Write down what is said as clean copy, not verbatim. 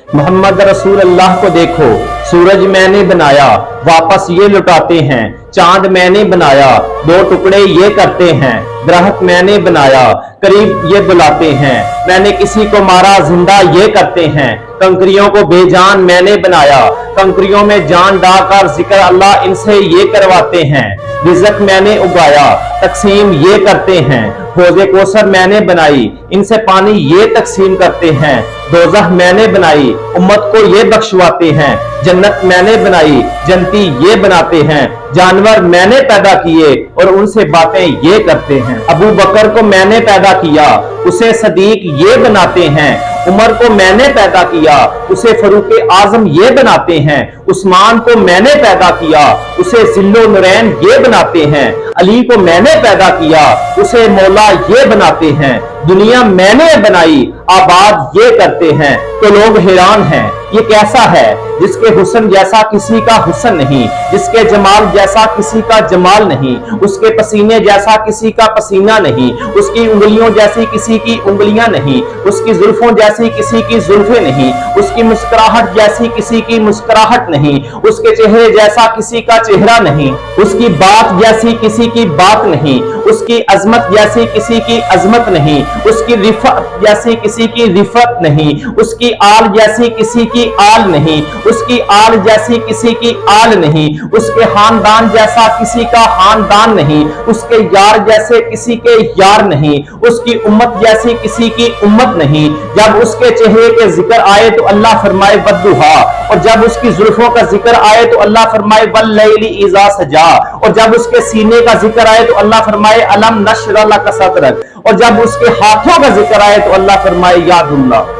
मोहम्मद रसूल अल्लाह को देखो, सूरज मैंने बनाया वापस ये लुटाते हैं, चांद मैंने बनाया दो टुकड़े ये करते हैं, दरख्त मैंने बनाया करीब ये बुलाते हैं, मैंने किसी को मारा जिंदा ये करते हैं, कंकरियों को बेजान मैंने बनाया, कंकरियों में जान डालकर जिक्र अल्लाह इनसे ये करवाते हैं, रिज़्क मैंने उगाया तकसीम ये करते हैं, हौज़े कौसर मैंने बनाई इनसे पानी ये तकसीम करते हैं, दोज़ख मैंने बनाई उम्मत को ये बख्शवाते हैं, जन्नत मैंने बनाई जन्नती ये बनाते हैं, जानवर मैंने पैदा किए और उनसे बातें ये करते हैं, अबू बकर को मैंने पैदा किया उसे सदीक ये बनाते हैं, उमर को मैंने पैदा किया उसे फरूक आजम ये बनाते हैं, उस्मान को मैंने पैदा किया उसे जिल्लो नुरैन ये बनाते हैं, अली को मैंने पैदा किया उसे मौला ये बनाते हैं, दुनिया मैंने बनाई आबाद ये करते हैं। तो लोग हैरान हैं ये कैसा है जिसके हुस्न जैसा किसी का हुस्न नहीं, जिसके जमाल जैसा किसी का जमाल नहीं, उसके पसीने जैसा किसी का पसीना नहीं, उसकी उंगलियों जैसी किसी की उंगलियां नहीं, उसकी जुल्फों जैसी किसी की जुल्फें नहीं, उसकी मुस्कुराहट जैसी किसी की मुस्कुराहट नहीं, उसके चेहरे जैसा किसी का चेहरा नहीं, उसकी बात जैसी किसी की बात नहीं, उसकी अजमत जैसी किसी की अजमत नहीं, उसकी रिफत जैसी किसी की रिफत नहीं, उसकी आल जैसी किसी की आल नहीं, उसकी आल जैसी किसी की आल नहीं, उसके खानदान जैसा किसी का खानदान नहीं, उसके यार जैसे किसी के यार नहीं, उसकी उम्मत जैसी किसी की उम्मत नहीं। जब उसके चेहरे के जिक्र आए तो अल्लाह फरमाए वद्दुहा, और जब उसकी जुल्फों का जिक्र आए तो अल्लाह फरमाए वल्लैलि इज़ा सजा, और जब उसके सीने का जिक्र आए तो अल्लाह फरमाए अलम नशरह लक सदरक, और जब उसके हाथों का जिक्र आए तो अल्लाह फरमाए यादुल्लाह।